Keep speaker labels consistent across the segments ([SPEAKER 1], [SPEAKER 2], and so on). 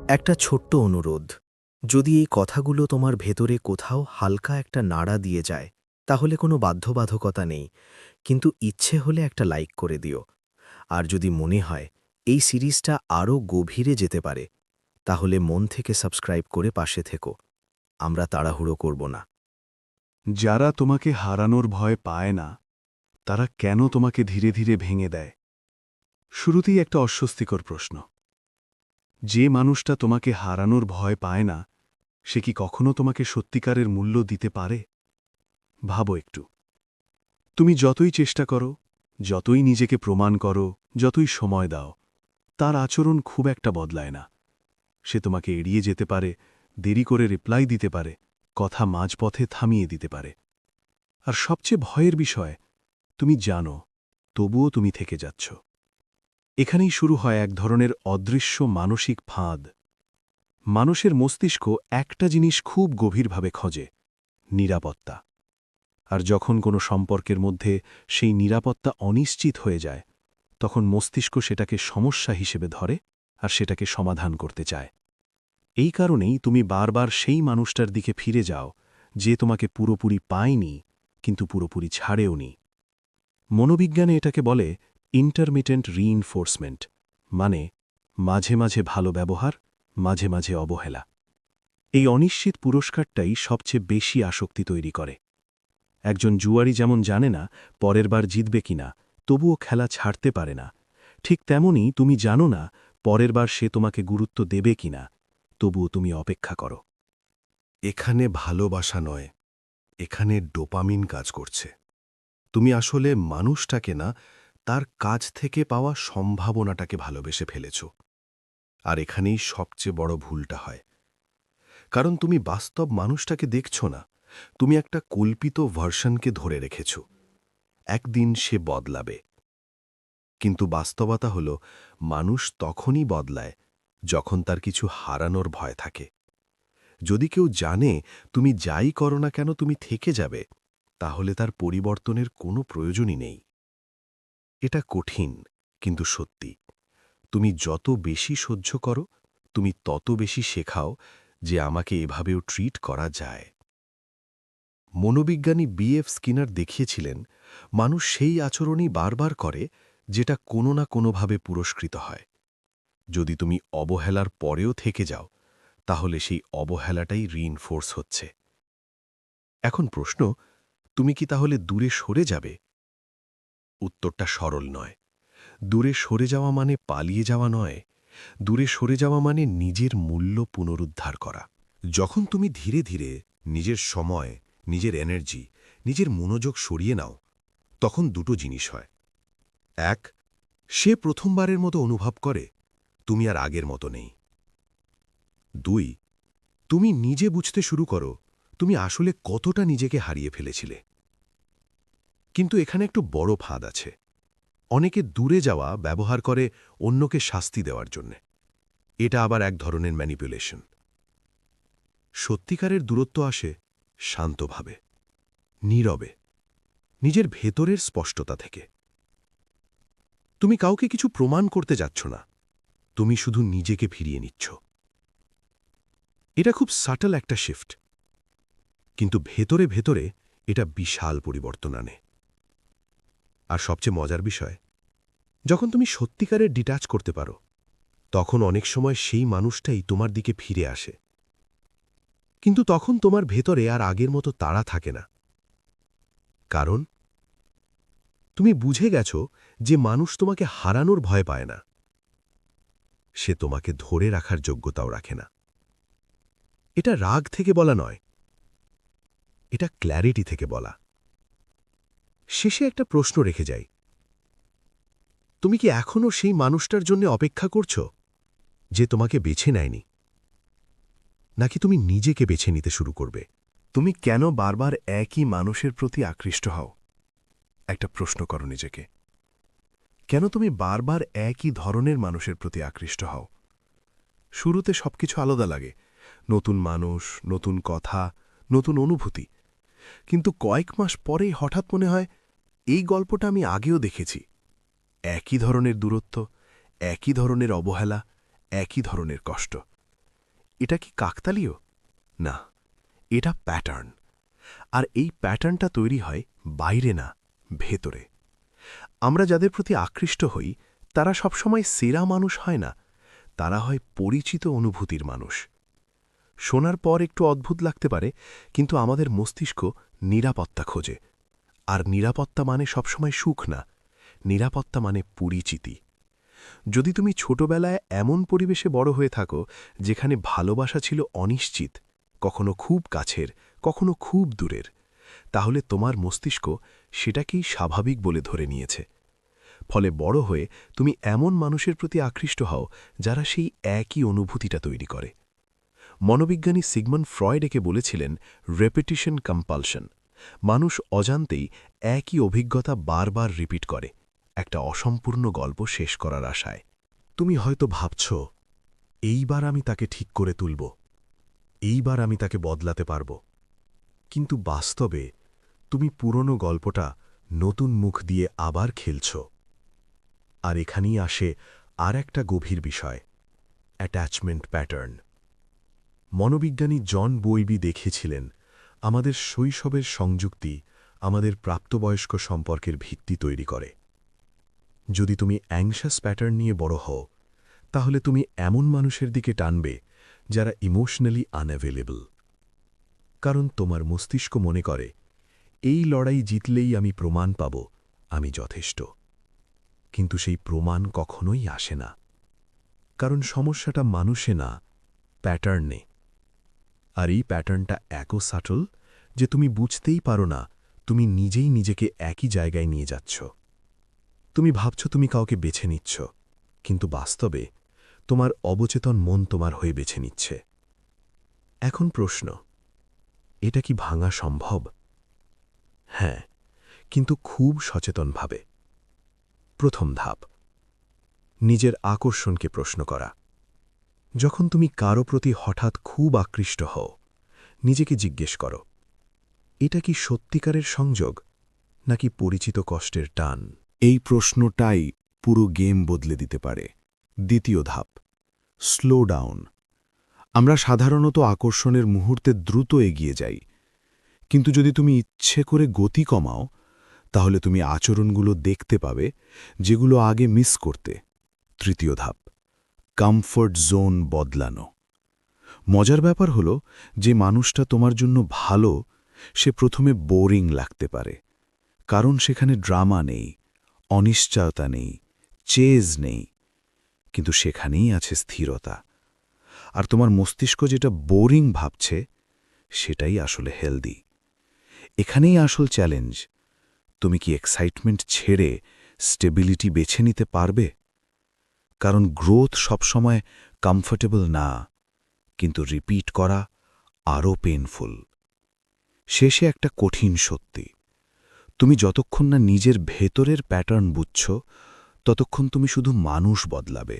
[SPEAKER 1] একটা ছোট্ট অনুরোধ, যদি এই কথাগুলো তোমার ভেতরে কোথাও হালকা একটা নাড়া দিয়ে যায়, তাহলে কোনো বাধ্যবাধকতা নেই, কিন্তু ইচ্ছে হলে একটা লাইক করে দিও। আর যদি মনে হয় এই সিরিজটা আরও গভীরে যেতে পারে, তাহলে মন থেকে সাবস্ক্রাইব করে পাশে থেকো। আমরা তাড়াহুড়ো করব না।
[SPEAKER 2] যারা তোমাকে হারানোর ভয় পায় না তারা কেন তোমাকে ধীরে ধীরে ভেঙে দেয়? শুরুতেই একটা অস্বস্তিকর প্রশ্ন। যে মানুষটা তোমাকে হারানোর ভয় পায় না সে কি কখনো তোমাকে সত্যিকারের মূল্য দিতে পারে? ভাবো একটু। তুমি যতই চেষ্টা করো, যতই নিজেকে প্রমাণ করো, যতই সময় দাও, তার আচরণ খুব একটা বদলায় না। সে তোমাকে এড়িয়ে যেতে পারে, দেরি করে রিপ্লাই দিতে পারে, কথা মাঝপথে থামিয়ে দিতে পারে। আর সবচেয়ে ভয়ের বিষয়, তুমি জানো, তবুও তুমি থেকে যাচ্ছ। এখানেই শুরু হয় এক ধরনের অদৃশ্য মানসিক ফাঁদ। মানুষের মস্তিষ্ক একটা জিনিস খুব গভীরভাবে খোঁজে: নিরাপত্তা। আর যখন কোনো সম্পর্কের মধ্যে সেই নিরাপত্তা অনিশ্চিত হয়ে যায়, তখন মস্তিষ্ক সেটাকে সমস্যা হিসেবে ধরে আর সেটাকে সমাধান করতে চায়। এই কারণেই তুমি বারবার সেই মানুষটার দিকে ফিরে যাও যে তোমাকে পুরোপুরি পায়নি, কিন্তু পুরোপুরি ছাড়েওনি। মনোবিজ্ঞানে এটাকে বলে ইন্টারমিটেন্ট রিইনফোর্সমেন্ট, মানে মাঝে মাঝে ভালো ব্যবহার, মাঝে মাঝে অবহেলা। এই অনিশ্চিত পুরস্কারটাই সবচেয়ে বেশি আসক্তি তৈরি করে। একজন জুয়ারি যেমন জানে না পরের বার জিতবে কিনা, তবুও খেলা ছাড়তে পারে না, ঠিক তেমনি তুমি জানো না পরের বার সে তোমাকে গুরুত্ব দেবে কিনা, তবুও তুমি অপেক্ষা করো।
[SPEAKER 3] এখানে ভালোবাসা নয়, এখানে ডোপামিন কাজ করছে। তুমি আসলে মানুষটাকে না, তার কাছ থেকে পাওয়া সম্ভাবনাটাকে ভালোবেসে ফেলেছ। আর এখানেই সবচেয়ে বড় ভুলটা হয়। কারণ তুমি বাস্তব মানুষটাকে দেখছ না, তুমি একটা কল্পিত ভার্সনকে ধরে রেখেছ। একদিন সে বদলাবে। কিন্তু বাস্তবতা হল, মানুষ তখনই বদলায় যখন তার কিছু হারানোর ভয় থাকে। যদি কেউ জানে তুমি যাই করো না কেন তুমি থেকে যাবে, তাহলে তার পরিবর্তনের কোনো প্রয়োজনই নেই। এটা কঠিন, কিন্তু সত্যি। তুমি যত বেশি সহ্য করো, তুমি তত বেশি শেখাও যে আমাকে এভাবেও ট্রিট করা যায়। মনোবিজ্ঞানী B.F. স্কিনার দেখিয়েছিলেন, মানুষ সেই আচরণই বারবার করে যেটা কোনো না কোনোভাবে পুরস্কৃত হয়। যদি তুমি অবহেলার পরেও থেকে যাও, তাহলে সেই অবহেলাটাই রিইনফোর্স হচ্ছে। এখন প্রশ্ন, তুমি কি তাহলে দূরে সরে যাবে? উত্তরটা সরল নয়। দূরে সরে যাওয়া মানে পালিয়ে যাওয়া নয়। দূরে সরে যাওয়া মানে নিজের মূল্য পুনরুদ্ধার করা। যখন তুমি ধীরে ধীরে নিজের সময়, নিজের এনার্জি, নিজের মনোযোগ সরিয়ে নাও, তখন দুটো জিনিস হয়। এক, সে প্রথমবারের মতো অনুভব করে তুমি আর আগের মতো নেই। দুই, তুমি নিজে বুঝতে শুরু করো তুমি আসলে কতটা নিজেকে হারিয়ে ফেলেছিলে। কিন্তু এখানে একটু বড় ফাঁদ আছে। অনেকে দূরে যাওয়া ব্যবহার করে অন্যকে শাস্তি দেওয়ার জন্য। এটা আবার এক ধরনের ম্যানিপুলেশন। সত্যিকারের দূরত্ব আসে শান্তভাবে, নীরবে, নিজের ভেতরের স্পষ্টতা থেকে। তুমি কাউকে কিছু প্রমাণ করতে যাচ্ছ না, তুমি শুধু নিজেকে ফিরিয়ে নিচ্ছ। এটা খুব সাটল একটা শিফট, কিন্তু ভেতরে ভেতরে এটা বিশাল পরিবর্তন আনে। আর সবচেয়ে মজার বিষয়, যখন তুমি সত্যিকারের ডিটাচ করতে পারো, তখন অনেক সময় সেই মানুষটাই তোমার দিকে ফিরে আসে। কিন্তু তখন তোমার ভেতরে আর আগের মতো তাড়া থাকে না। কারণ তুমি বুঝে গেছ যে মানুষ তোমাকে হারানোর ভয় পায় না, সে তোমাকে ধরে রাখার যোগ্যতাও রাখে না। এটা রাগ থেকে বলা নয়, এটা ক্ল্যারিটি থেকে বলা। শেষে একটা প্রশ্ন রেখে যাই, তুমি কি এখনও সেই মানুষটার জন্য অপেক্ষা করছ যে তোমাকে বেছে নেয়নি? নাকি তুমি নিজেকে বেছে নিতে শুরু করবে? তুমি কেন বারবার একই মানুষের প্রতি আকৃষ্ট হও? একটা প্রশ্ন করো নিজেকে। কেন তুমি বারবার একই ধরনের মানুষের প্রতি আকৃষ্ট হও? শুরুতে সবকিছু আলাদা লাগে, নতুন মানুষ, নতুন কথা, নতুন অনুভূতি। কিন্তু কয়েক মাস পরেই হঠাৎ মনে হয়, এই গল্পটা আমি আগেও দেখেছি। একই ধরনের দূরত্ব, একই ধরনের অবহেলা, একই ধরনের কষ্ট। এটা কি কাকতালীয়? না, এটা প্যাটার্ন। আর এই প্যাটার্নটা তৈরি হয় বাইরে না, ভেতরে। আমরা যাদের প্রতি আকৃষ্ট হই তারা সবসময় সেরা মানুষ হয় না, তারা হয় পরিচিত অনুভূতির মানুষ। শোনার পর একটু অদ্ভুত লাগতে পারে, কিন্তু আমাদের মস্তিষ্ক নিরাপত্তা খোঁজে। আর নিরাপত্তা মানে সবসময় সুখ না, নিরাপত্তা মানে পরিচিতি। যদি তুমি ছোটবেলায় এমন পরিবেশে বড় হয়ে থাকো যেখানে ভালোবাসা ছিল অনিশ্চিত, কখনো খুব কাছের, কখনো খুব দূরের, তাহলে তোমার মস্তিষ্ক সেটাকেই স্বাভাবিক বলে ধরে নিয়েছে। ফলে বড় হয়ে তুমি এমন মানুষের প্রতি আকৃষ্ট হও যারা সেই একই অনুভূতিটা তৈরি করে। মনোবিজ্ঞানী সিগমন্ড ফ্রয়েড একে বলেছিলেন রেপিটিশন কম্পালশন। মানুষ অজান্তেই একই অভিজ্ঞতা বারবার রিপিট করে, একটা অসম্পূর্ণ গল্প শেষ করার আশায়। তুমি হয়তো ভাবছ, এইবার আমি তাকে ঠিক করে তুলব, এইবার আমি তাকে বদলাতে পারব। কিন্তু বাস্তবে তুমি পুরনো গল্পটা নতুন মুখ দিয়ে আবার খেলছ। আর এখানেই আসে আর একটা গভীর বিষয়, অ্যাটাচমেন্ট প্যাটার্ন। মনোবিজ্ঞানী জন বৈবি দেখেছিলেন আমাদের শৈশবের সংযুক্তি আমাদের প্রাপ্তবয়স্ক সম্পর্কের ভিত্তি তৈরি করে। যদি তুমি অ্যাংশাস প্যাটার্ন নিয়ে বড় হও, তাহলে তুমি এমন মানুষের দিকে টানবে যারা ইমোশনালি আনঅ্যাভেলেবল। কারণ তোমার মস্তিষ্ক মনে করে, এই লড়াই জিতলেই আমি প্রমাণ পাব আমি যথেষ্ট। কিন্তু সেই প্রমাণ কখনোই আসে না, কারণ সমস্যাটা মানুষে না, প্যাটার্নে। আর এই প্যাটার্নটা এত সাটল যে তুমি বুঝতেই পারো না তুমি নিজেই নিজেকে একই জায়গায় নিয়ে যাচ্ছ। তুমি ভাবছ তুমি কাউকে বেছে নিচ্ছ, কিন্তু বাস্তবে তোমার অবচেতন মন তোমার হয়ে বেছে নিচ্ছে। এখন প্রশ্ন, এটা কি ভাঙা সম্ভব? হ্যাঁ, কিন্তু খুব সচেতনভাবে। প্রথম ধাপ, নিজের আকর্ষণকে প্রশ্ন করা। যখন তুমি কারো প্রতি হঠাৎ খুব আকৃষ্ট হও, নিজেকে জিজ্ঞেস করো, এটা কি সত্যিকারের সংযোগ নাকি পরিচিত কষ্টের টান? এই প্রশ্নটাই পুরো গেম বদলে দিতে পারে। দ্বিতীয় ধাপ, স্লো ডাউন। আমরা সাধারণত আকর্ষণের মুহূর্তে দ্রুত এগিয়ে যাই, কিন্তু যদি তুমি ইচ্ছে করে গতি কমাও, তাহলে তুমি আচরণগুলো দেখতে পাবে যেগুলো আগে মিস করতে। তৃতীয় ধাপ, কমফোর্ট জোন বদলানো। মজার ব্যাপার হলো যে মানুষটা তোমার জন্য ভালো, সে প্রথমে বোরিং লাগতে পারে, কারণ সেখানে ড্রামা নেই, অনিশ্চয়তা নেই, চেজ নেই, কিন্তু সেখানেই আছে স্থিরতা। আর তোমার মস্তিষ্ক যেটা বোরিং ভাবছে সেটাই আসলে হেলদি। এখানেই আসল চ্যালেঞ্জ, তুমি কি এক্সাইটমেন্ট ছেড়ে স্টেবিলিটি বেছে নিতে পারবে? কারণ গ্রোথ সবসময় কমফোর্টেবল না, কিন্তু রিপিট করা আরও পেইনফুল। শেষে একটা কঠিন সত্যি, তুমি যতক্ষণ না নিজের ভেতরের প্যাটার্ন বুঝছ, ততক্ষণ তুমি শুধু মানুষ বদলাবে,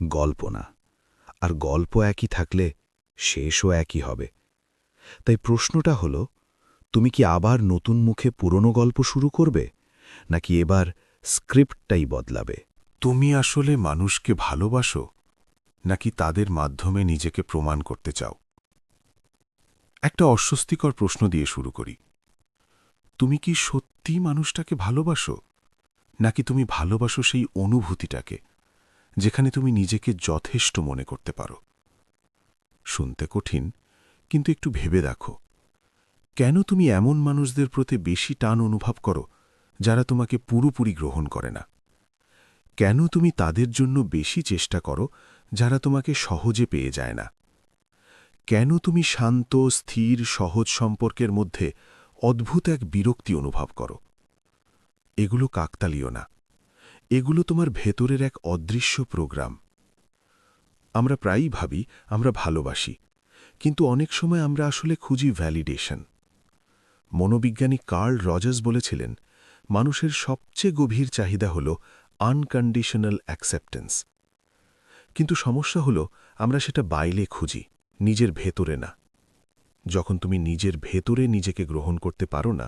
[SPEAKER 3] গল্প না। আর গল্প একই থাকলে শেষও একই হবে। তাই প্রশ্নটা হলো, তুমি কি আবার নতুন মুখে পুরনো গল্প শুরু করবে, নাকি এবার স্ক্রিপ্টটাই বদলাবে?
[SPEAKER 4] তুমি আসলে মানুষকে ভালোবাসো নাকি তাদের মাধ্যমে নিজেকে প্রমাণ করতে চাও? একটা অস্বস্তিকর প্রশ্ন দিয়ে শুরু করি। তুমি কি সত্যি মানুষটাকে ভালোবাসো, নাকি তুমি ভালোবাসো সেই অনুভূতিটাকে যেখানে তুমি নিজেকে যথেষ্ট মনে করতে পারো? শুনতে কঠিন, কিন্তু একটু ভেবে দেখো, কেন তুমি এমন মানুষদের প্রতি বেশি টান অনুভব করো যারা তোমাকে পুরোপুরি গ্রহণ করে না? কেন তুমি তাদের জন্য বেশি চেষ্টা করো যারা তোমাকে সহজে পেয়ে যায় না? কেন তুমি শান্ত, স্থির, সহজ সম্পর্কের মধ্যে অদ্ভুত এক বিরক্তি অনুভব করো? এগুলো কাকতালীয় না, এগুলো তোমার ভেতরের এক অদৃশ্য প্রোগ্রাম। আমরা প্রায়ই ভাবি আমরা ভালোবাসি, কিন্তু অনেক সময় আমরা আসলে খুঁজি ভ্যালিডেশন। মনোবিজ্ঞানী কার্ল রজার্স বলেছিলেন, মানুষের সবচেয়ে গভীর চাহিদা হল আনকন্ডিশনাল অ্যাকসেপ্টেন্স। কিন্তু সমস্যা হলো আমরা সেটা বাইরে খুঁজি, নিজের ভেতরে না। যখন তুমি নিজের ভেতরে নিজেকে গ্রহণ করতে পারো না,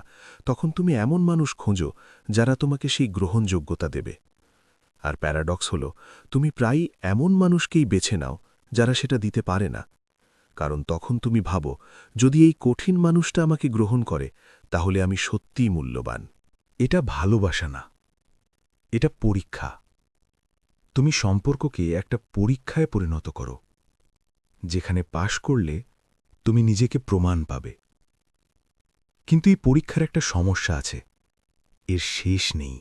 [SPEAKER 4] তখন তুমি এমন মানুষ খোঁজো যারা তোমাকে সেই গ্রহণযোগ্যতা দেবে। আর প্যারাডক্স হলো, তুমি প্রায়ই এমন মানুষকেই বেছে নাও যারা সেটা দিতে পারে না, কারণ তখন তুমি ভাবো, যদি এই কঠিন মানুষটা আমাকে গ্রহণ করে তাহলে আমি সত্যিই মূল্যবান।
[SPEAKER 2] এটা ভালোবাসা না, এটা পরীক্ষা। তুমি সম্পর্ককে একটা পরীক্ষায় পরিণত করো, যেখানে পাশ করলে তুমি নিজেকে প্রমাণ পাবে। কিন্তু এই পরীক্ষার একটা সমস্যা আছে, এর শেষ নেই।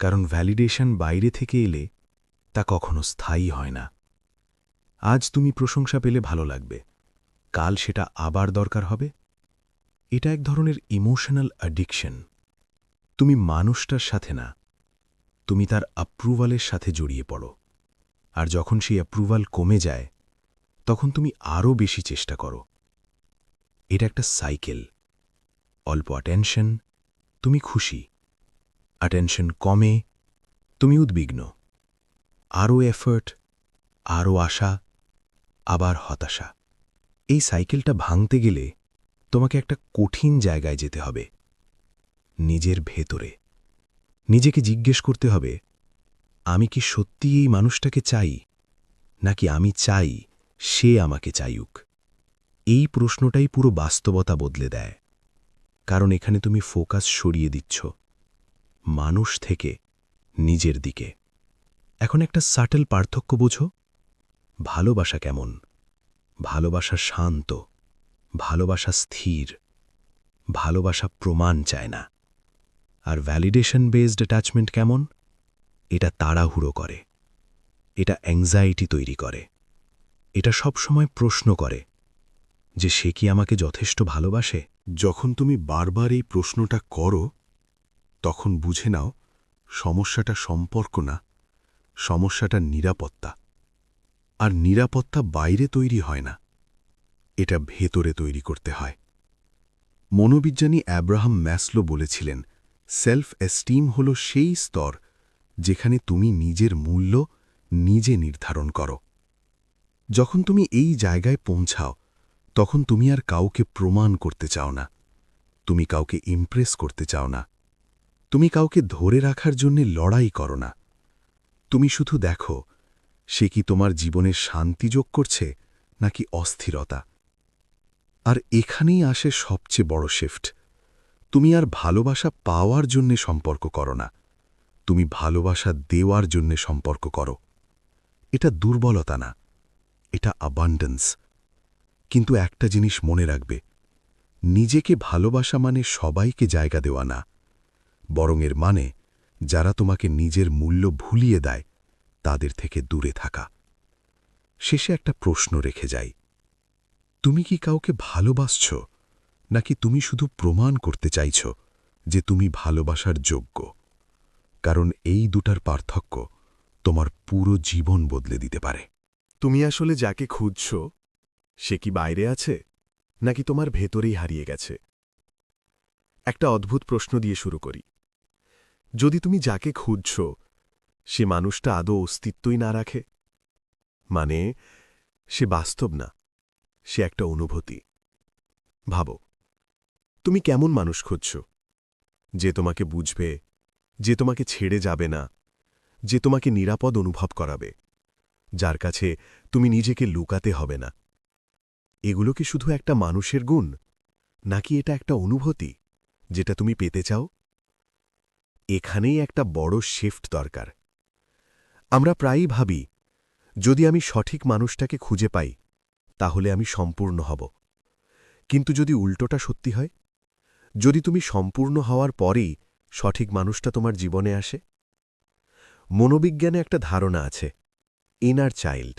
[SPEAKER 2] কারণ ভ্যালিডেশন বাইরে থেকে এলে তা কখনো স্থায়ী হয় না। আজ তুমি প্রশংসা পেলে ভালো লাগবে, কাল সেটা আবার দরকার হবে। এটা এক ধরনের ইমোশনাল অ্যাডিকশন। তুমি মানুষটার সাথে না, তুমি তার অ্যাপ্রুভালের সাথে জড়িয়ে পড়ো। আর যখন সেই অ্যাপ্রুভাল কমে যায়, তখন তুমি আরও বেশি চেষ্টা করো। এটা একটা সাইকেল। অল্প অ্যাটেনশন, তুমি খুশি। অ্যাটেনশন কমে, তুমি উদ্বিগ্ন। আরও এফর্ট, আরও আশা, আবার হতাশা। এই সাইকেলটা ভাঙতে গেলে তোমাকে একটা কঠিন জায়গায় যেতে হবে, নিজের ভেতরে। নিজেকে জিজ্ঞেস করতে হবে, আমি কি সত্যি এই মানুষটাকে চাই, নাকি আমি চাই সে আমাকে চাইুক? এই প্রশ্নটাই পুরো বাস্তবতা বদলে দেয়। কারণ এখানে তুমি ফোকাস সরিয়ে দিচ্ছ মানুষ থেকে নিজের দিকে। এখন একটা সাটল পার্থক্য বোঝো। ভালোবাসা কেমন? ভালোবাসা শান্ত, ভালোবাসা স্থির, ভালোবাসা প্রমাণ চায় না। আর ভ্যালিডেশন বেসড অ্যাটাচমেন্ট কেমন? এটা তাড়াহুড়ো করে, এটা অ্যাংজাইটি তৈরি করে, এটা সবসময় প্রশ্ন করে যে সে কি আমাকে যথেষ্ট ভালোবাসে।
[SPEAKER 4] যখন তুমি বারবার এই প্রশ্নটা করো, তখন বুঝে নাও সমস্যাটা সম্পর্ক না, সমস্যাটা নিরাপত্তা। আর নিরাপত্তা বাইরে তৈরি হয় না, এটা ভেতরে তৈরি করতে হয়। মনোবিজ্ঞানী অ্যাব্রাহাম ম্যাসলো বলেছিলেন, সেলফ এস্টিম হল সেই স্তর যেখানে তুমি নিজের মূল্য নিজে নির্ধারণ করো। যখন তুমি এই জায়গায় পৌঁছাও, তখন তুমি আর কাউকে প্রমাণ করতে চাও না, তুমি কাউকে ইমপ্রেস করতে চাও না, তুমি কাউকে ধরে রাখার জন্য লড়াই করো না। তুমি শুধু দেখো সে কি তোমার জীবনে শান্তি যোগ করছে নাকি অস্থিরতা। আর এখানেই আসে সবচেয়ে বড় শিফট। তুমি আর ভালোবাসা পাওয়ার জন্যে সম্পর্ক করো না, তুমি ভালোবাসা দেওয়ার জন্যে সম্পর্ক করো। এটা দুর্বলতা না, এটা অ্যাবান্ডেন্স। কিন্তু একটা জিনিস মনে রাখবে, নিজেকে ভালোবাসা মানে সবাইকে জায়গা দেওয়া না, বরং এর মানে যারা তোমাকে নিজের মূল্য ভুলিয়ে দেয় তাদের থেকে দূরে থাকা। শেষে একটা প্রশ্ন রেখে যাই, তুমি কি কাউকে ভালোবাসছ, নাকি তুমি শুধু প্রমাণ করতে চাইছ যে তুমি ভালোবাসার যোগ্য? কারণ এই দুটার পার্থক্য তোমার পুরো জীবন বদলে দিতে পারে। তুমি আসলে যাকে খুঁজছ সে কি বাইরে আছে, নাকি তোমার ভেতরেই হারিয়ে গেছে? একটা অদ্ভুত প্রশ্ন দিয়ে শুরু করি। যদি তুমি যাকে খুঁজছ সে মানুষটা আদৌ অস্তিত্বই না রাখে, মানে সে বাস্তব না, সে একটা অনুভূতি। ভাবো, তুমি কেমন মানুষ খুঁজছ? যে তোমাকে বুঝবে, যে তোমাকে ছেড়ে যাবে না, যে তোমাকে নিরাপদ অনুভব করাবে, যার কাছে তুমি নিজেকে লুকাতে হবে না। এগুলো কি শুধু একটা মানুষের গুণ, নাকি এটা একটা অনুভূতি যেটা তুমি পেতে চাও? এখানেই একটা বড় শিফট দরকার। আমরা প্রায়ই ভাবি, যদি আমি সঠিক মানুষটাকে খুঁজে পাই তাহলে আমি সম্পূর্ণ হব। কিন্তু যদি উল্টোটা সত্যি হয়, যদি তুমি সম্পূর্ণ হওয়ার পরেই সঠিক মানুষটা তোমার জীবনে আসে? মনোবিজ্ঞানে একটা ধারণা আছে, ইনার চাইল্ড।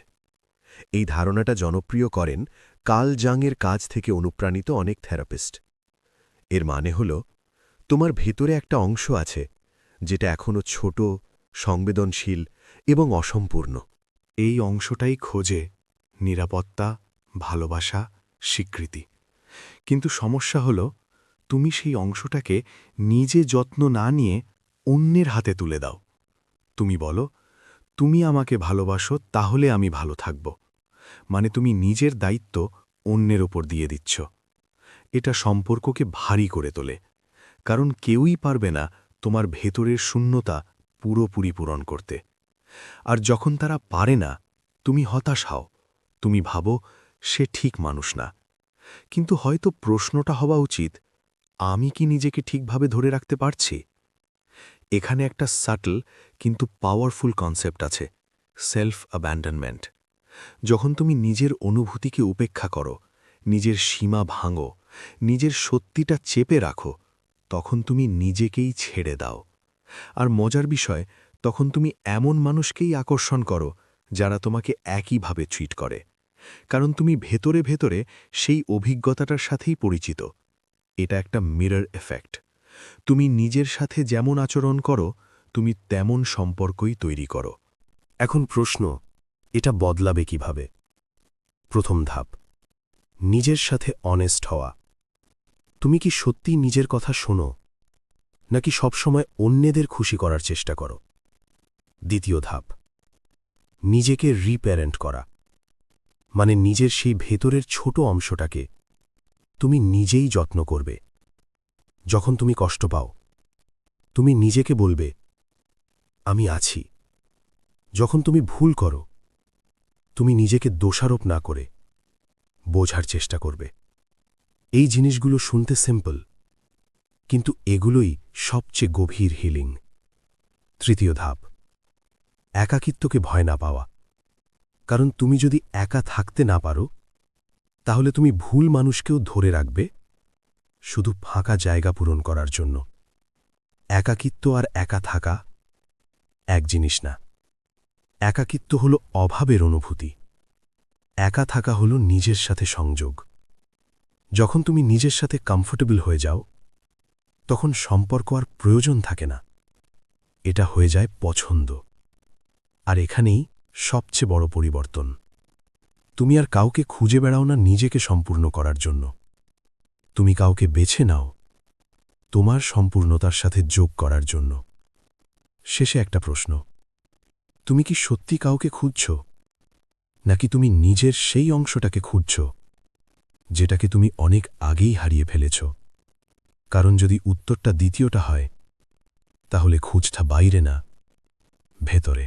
[SPEAKER 4] এই ধারণাটা জনপ্রিয় করেন কার্ল জাংয়ের কাজ থেকে অনুপ্রাণিত অনেক থেরাপিস্ট। এর মানে হল, তোমার ভেতরে একটা অংশ আছে যেটা এখনও ছোট, সংবেদনশীল এবং অসম্পূর্ণ।
[SPEAKER 2] এই অংশটাই খোঁজে নিরাপত্তা, ভালোবাসা, স্বীকৃতি। কিন্তু সমস্যা হল, তুমি সেই অংশটাকে নিজে যত্ন না নিয়ে অন্যের হাতে তুলে দাও। তুমি বলো, তুমি আমাকে ভালোবাসো, তাহলে আমি ভালো থাকব। মানে তুমি নিজের দায়িত্ব অন্যের ওপর দিয়ে দিচ্ছ। এটা সম্পর্ককে ভারী করে তোলে, কারণ কেউই পারবে না তোমার ভেতরের শূন্যতা পুরোপুরি পূরণ করতে। আর যখন তারা পারে না, তুমি হতাশ হও। তুমি ভাবো, সে ঠিক মানুষ না। কিন্তু হয়তো প্রশ্নটা হওয়া উচিত, আমি কি নিজেকে ঠিকভাবে ধরে রাখতে পারছি? এখানে একটা সাটল কিন্তু পাওয়ারফুল কনসেপ্ট আছে, সেলফ অ্যাবান্ডনমেন্ট। যখন তুমি নিজের অনুভূতিকে উপেক্ষা করো, নিজের সীমা ভাঙো, নিজের সত্যিটা চেপে রাখো, তখন তুমি নিজেকেই ছেড়ে দাও। আর মজার বিষয়, তখন তুমি এমন মানুষকেই আকর্ষণ করো যারা তোমাকে একইভাবে ট্রিট করে, কারণ তুমি ভেতরে ভেতরে সেই অভিজ্ঞতাটার সাথেই পরিচিত। এটা একটা মিরর এফেক্ট। তুমি নিজের সাথে যেমন আচরণ করো, তুমি তেমন সম্পর্কই তৈরি করো।
[SPEAKER 3] এখন প্রশ্ন, এটা বদলাবে কিভাবে? প্রথম ধাপ, নিজের সাথে অনেস্ট হওয়া। তুমি কি সত্যিই নিজের কথা শোনো, নাকি সবসময় অন্যদের খুশি করার চেষ্টা করো? দ্বিতীয় ধাপ, নিজেকে রিপ্যারেন্ট করা, মানে নিজের সেই ভেতরের ছোট অংশটাকে তুমি নিজেই যত্ন করবে। যখন তুমি কষ্ট পাও, তুমি নিজেকে বলবে, আমি আছি। যখন তুমি ভুল করো, তুমি নিজেকে দোষারোপ না করে বোঝার চেষ্টা করবে। এই জিনিসগুলো শুনতে সিম্পল, কিন্তু এগুলোই সবচেয়ে গভীর হিলিং। তৃতীয় ধাপ, একাকিত্বকে ভয় না পাওয়া। কারণ তুমি যদি একা থাকতে না পারো, তাহলে তুমি ভুল মানুষকেও ধরে রাখবে শুধু ফাঁকা জায়গা পূরণ করার জন্য। একাকিত্ব আর একা থাকা এক জিনিস না। একাকিত্ব হল অভাবের অনুভূতি, একা থাকা হল নিজের সাথে সংযোগ। যখন তুমি নিজের সাথে কমফোর্টেবল হয়ে যাও, তখন সম্পর্ক আর প্রয়োজন থাকে না, এটা হয়ে যায় পছন্দ। আর এখানেই সবচেয়ে বড় পরিবর্তন। তুমি আর কাউকে খুঁজে বেড়াও না নিজেকে সম্পূর্ণ করার জন্য, তুমি কাউকে বেছে নাও তোমার সম্পূর্ণতার সাথে যোগ করার জন্য। শেষে একটা প্রশ্ন, তুমি কি সত্যি কাউকে খুঁজছ, নাকি তুমি নিজের সেই অংশটাকে খুঁজছ যেটাকে তুমি অনেক আগেই হারিয়ে ফেলেছ? কারণ যদি উত্তরটা দ্বিতীয়টা হয়, তাহলে খুঁজটা বাইরে না, ভেতরে।